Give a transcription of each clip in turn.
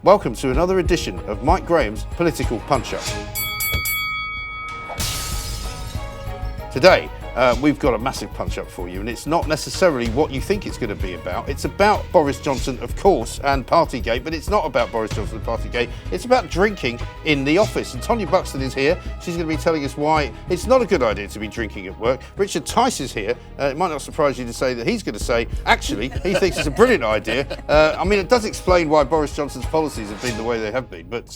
Welcome to another edition of Mike Graham's Political Punch-Up. Today, we've got a massive punch-up for you, and it's not necessarily what you think it's going to be about. It's about Boris Johnson, of course, and Partygate, but it's not about Boris Johnson and Partygate. It's about drinking in the office. And Tonia Buxton is here. She's going to be telling us why it's not a good idea to be drinking at work. Richard Tice is here. It might not surprise you to say that he's going to say, actually, he thinks it's a brilliant idea. I mean, it does explain why Boris Johnson's policies have been the way they have been. But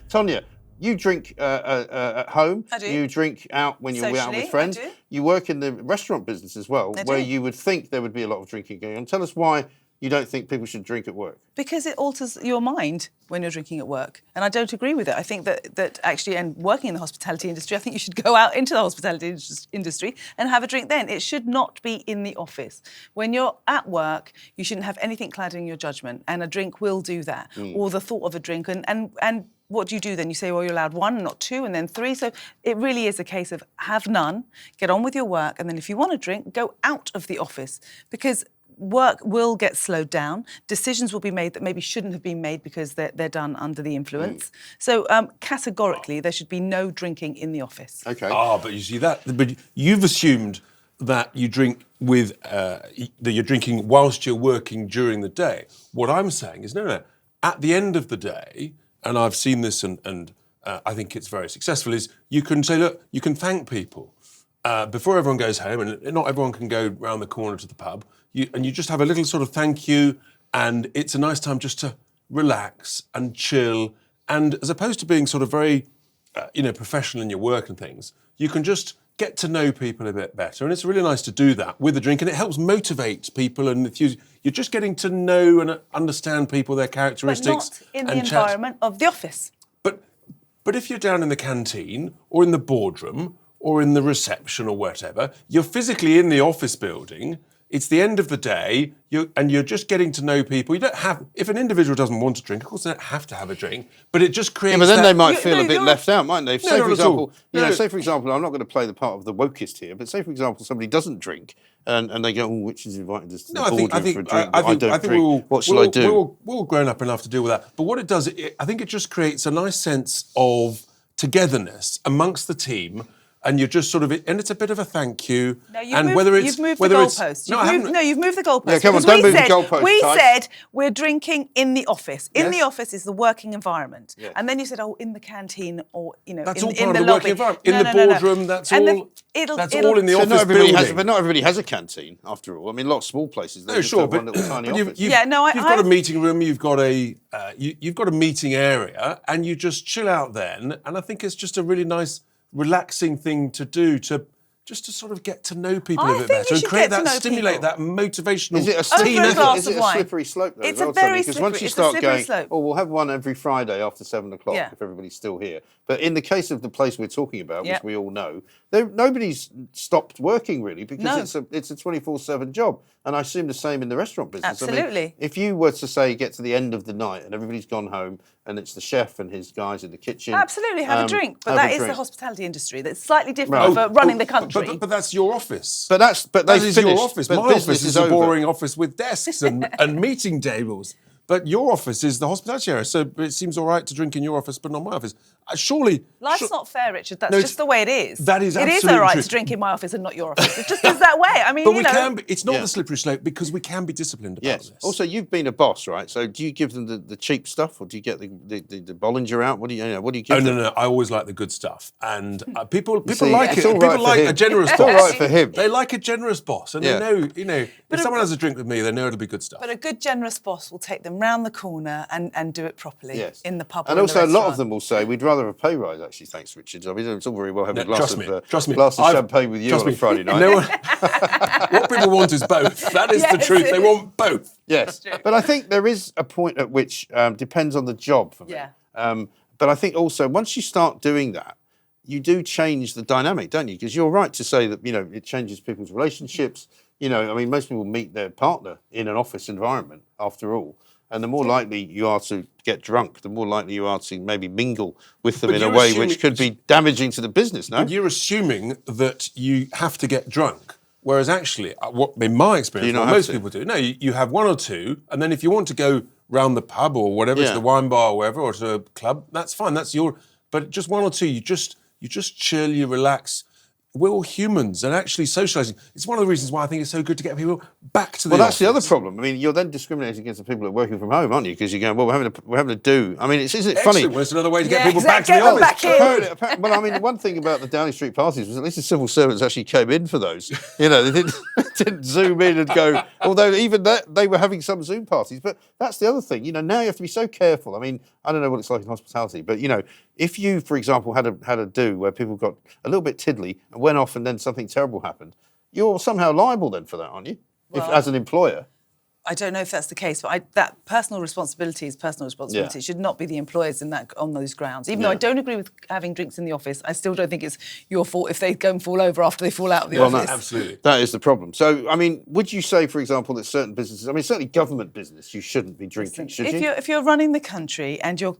Tonia, you drink at home. I do. You drink out when you're out Socially, with friends. I do. You work in the restaurant business as well, I where do. you would think there would be a lot of drinking going on. Tell us why you don't think people should drink at work. Because it alters your mind when you're drinking at work. And I don't agree with it. I think that actually, and working in the hospitality industry, I think you should go out into the hospitality industry and have a drink then. It should not be in the office. When you're at work, you shouldn't have anything clouding your judgment, and a drink will do that, or the thought of a drink. And what do you do then? You say, well, you're allowed one, not two, and then three. So it really is a case of have none, get on with your work, and then if you want to drink, go out of the office, because work will get slowed down. Decisions will be made that maybe shouldn't have been made because they're done under the influence. So categorically, there should be no drinking in the office. Okay. But you see that. But you've assumed that you drink with that you're drinking whilst you're working during the day. What I'm saying is no. At the end of the day, and I've seen this, and I think it's very successful. Is you can say, look, you can thank people before everyone goes home, and not everyone can go round the corner to the pub. You just have a little sort of thank you, and it's a nice time just to relax and chill. And as opposed to being sort of very, professional in your work and things, you can just get to know people a bit better. And it's really nice to do that with a drink, and it helps motivate people. And if you're just getting to know and understand people, their characteristics, But not in the and environment of the office. But if you're down in the canteen or in the boardroom or in the reception or whatever, you're physically in the office building. It's the end of the day, you're just getting to know people. You don't have, if an individual doesn't want to drink, of course they don't have to have a drink, but it just creates. Yeah, but then that, they might feel a bit left out, mightn't they? No, not at all. Say for example, I'm not going to play the part of the wokist here, but say for example, somebody doesn't drink and they go, "Oh, which is invited us to the boardroom for a drink? I don't drink. What shall I do?" We're all grown up enough to deal with that. But what it does, I think it just creates a nice sense of togetherness amongst the team. And you're just sort of, and it's a bit of a thank you. No, you've moved the goalpost. You've moved the goalpost. Yeah, come on, don't move the goalpost. We Tice. said we're drinking in the office. In Yes. the office is the working environment. Yes. And then you said, in the canteen or, That's in, all in part the of the lobby. working environment. In the boardroom, that's all. That's all in the So office building. but not everybody has a canteen, after all. I mean, a lot of small places, they just have one little tiny office. You've got a meeting room, you've got a meeting area, and you just chill out then. And I think it's just a really nice, relaxing thing to do to sort of get to know people a bit better and create that, stimulate that motivational. Is it a slippery slope though? It's a very because once you start going, we'll have one every Friday after 7 o'clock if everybody's still here. But in the case of the place we're talking about, which we all know, nobody's stopped working really because it's a 24/7 job. And I assume the same in the restaurant business. Absolutely. I mean, if you were to say get to the end of the night and everybody's gone home and it's the chef and his guys in the kitchen. Absolutely, have a drink. But that is the hospitality industry. That's slightly different for running the country. But that's your office. That is your office. My office is a over. boring office with desks and meeting tables. But your office is the hospitality area, so it seems all right to drink in your office, but not my office. Surely... Life's not fair, Richard. That's just the way it is. That is absolutely true. It is all right true. to drink in my office and not your office. It just is that way. I mean, but we can be, it's not the slippery slope because we can be disciplined about this. Also, you've been a boss, right? So do you give them the cheap stuff or do you get the Bollinger out? What do you give them? No. I always like the good stuff. And people like it. All right People like a generous boss. All right for him. They like a generous boss. And they know, if someone has a drink with me, they know it'll be good stuff. But a good, generous boss will take them round the corner and do it properly in the pub. And or also, in the a lot of them will say, we'd rather have a pay rise, actually, thanks, Richard. I mean, it's all very well having a glass of champagne with you on a Friday night. What people want is both. That is the truth. They want both. Yes. But I think there is a point at which depends on the job for me. Yeah. But I think also, once you start doing that, you do change the dynamic, don't you? Because you're right to say that, it changes people's relationships. I mean, most people meet their partner in an office environment, after all. And the more likely you are to get drunk, the more likely you are to maybe mingle with them in a way which could be damaging to the business, no? But you're assuming that you have to get drunk. Whereas actually, in my experience, what most people do, no, you have one or two, and then if you want to go round the pub or whatever, Yeah. to the wine bar or wherever, or to a club, that's fine. That's your. But just one or two, you just chill, you relax. We're all humans, and actually socialising. It's one of the reasons why I think it's so good to get people back to the Well, that's office. the other problem. I mean, you're then discriminating against the people that are working from home, aren't you? Because you're going, well, we're having to do. I mean, isn't it funny? Excellent. Well, it's another way to get Yeah, people back to exactly. the Get them office. back in. Apparently, well, I mean, one thing about the Downing Street parties was at least the civil servants actually came in for those. You know, they didn't zoom in and go. Although even that, they were having some Zoom parties. But that's the other thing. You know, now you have to be so careful. I mean, I don't know what it's like in hospitality, but you know, if you, for example, had a do where people got a little bit tiddly and went off, and then something terrible happened, you're somehow liable then for that, aren't you? Well, as an employer. I don't know if that's the case, but that personal responsibility is personal responsibility. Yeah. It should not be the employers on those grounds. Even though I don't agree with having drinks in the office, I still don't think it's your fault if they go and fall over after they fall out of the office. No, Absolutely. that is the problem. So, I mean, would you say, for example, that certain businesses, I mean, certainly government business, you shouldn't be drinking, should you? If you're running the country and you're,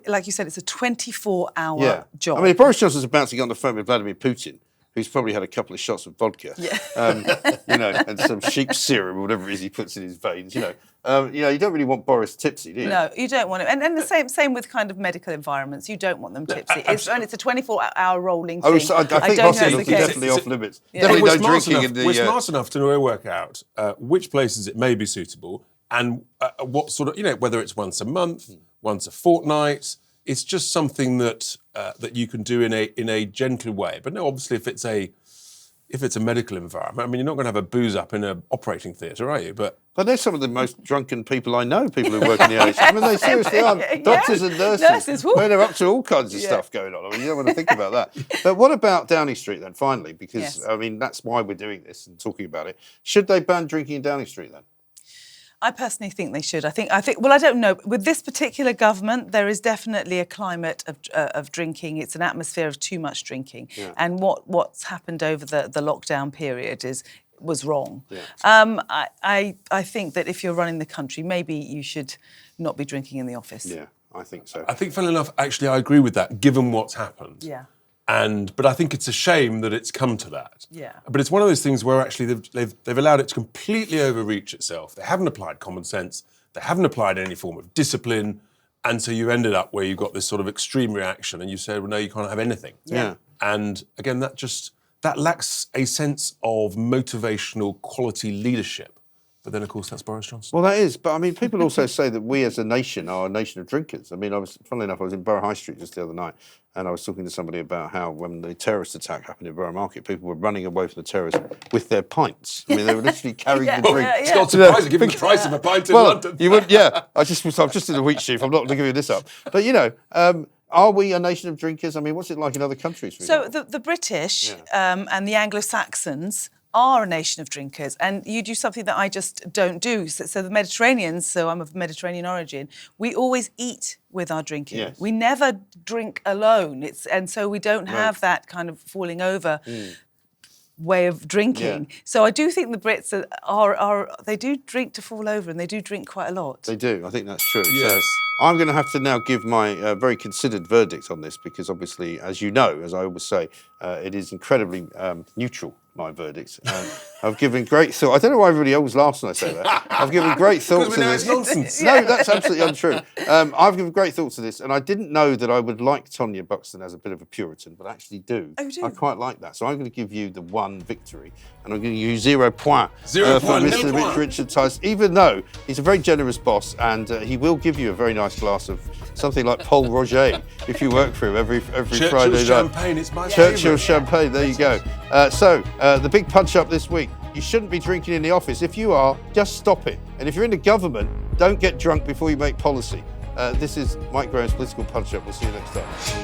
like you said, it's a 24-hour job. I mean, if Boris Johnson's about to get on the phone with Vladimir Putin, who's probably had a couple of shots of vodka, you know, and some sheep serum or whatever it is he puts in his veins, you know, you don't really want Boris tipsy, do you? No, you don't want it. And the same with kind of medical environments. You don't want them tipsy. It's a 24-hour rolling thing. So I think don't know if hospitals that's are the case. definitely off limits. Yeah. Definitely We're no smart drinking enough- in the... We're smart enough to work out which places it may be suitable and what sort of, you know, whether it's once a month, once a fortnight. It's just something that that you can do in a gentle way. But no, obviously, if it's a medical environment, I mean, you're not going to have a booze up in an operating theatre, are you? But they're some of the most drunken people I know, people who work in the NHS. I mean, they seriously are. Yeah. Doctors and nurses. Nurses, woo. I mean, they're up to all kinds of stuff going on. I mean, you don't want to think about that. But what about Downing Street then, finally? Because, Yes. I mean, that's why we're doing this and talking about it. Should they ban drinking in Downing Street then? I personally think they should. I think. Well, I don't know. With this particular government, there is definitely a climate of drinking. It's an atmosphere of too much drinking, and what's happened over the lockdown period was wrong. Yeah. I think that if you're running the country, maybe you should not be drinking in the office. Yeah, I think so. I think, funnily enough, actually, I agree with that, given what's happened. Yeah. But I think it's a shame that it's come to that. Yeah. But it's one of those things where actually they've allowed it to completely overreach itself. They haven't applied common sense. They haven't applied any form of discipline. And so you ended up where you've got this sort of extreme reaction and you said, well, no, you can't have anything. Yeah. And again, that lacks a sense of motivational quality leadership. But then, of course, that's Boris Johnson. Well, that is. But, I mean, people also say that we as a nation are a nation of drinkers. I mean, funnily enough, I was in Borough High Street just the other night and I was talking to somebody about how when the terrorist attack happened in Borough Market, people were running away from the terrorists with their pints. I mean, they were literally carrying the drink. It's not surprising, given the price of a pint in London. You would, yeah. I'm just in the wheat sheaf. I'm not giving this up. But, you know, are we a nation of drinkers? I mean, what's it like in other countries? For So example? the British and the Anglo-Saxons are a nation of drinkers, and you do something that I just don't do. So the Mediterraneans, so I'm of Mediterranean origin, we always eat with our drinking. Yes. We never drink alone. And so we don't have that kind of falling over way of drinking. Yeah. So I do think the Brits are they do drink to fall over, and they do drink quite a lot. They do. I think that's true. Yes. So I'm going to have to now give my very considered verdict on this because obviously, as you know, as I always say, it is incredibly neutral, my verdict. I've given great thought. I don't know why everybody always laughs when I say that. I've given great thought to Because we know this. it's nonsense. No, that's absolutely untrue. I've given great thought to this, and I didn't know that I would like Tonia Buxton as a bit of a Puritan, but I actually do. Oh, you do? I quite like that. So I'm going to give you the one victory, and I'm going to give you 0 point 0 for point, Mr. nil point. Richard Tice, even though he's a very generous boss, and he will give you a very nice glass of something like Paul Roger if you work for him every Churchill's Friday night. champagne, it's my Churchill favourite. champagne, there you go. So the big punch up this week. You shouldn't be drinking in the office. If you are, just stop it. And if you're in the government, don't get drunk before you make policy. This is Mike Graham's Political Punch Up. We'll see you next time.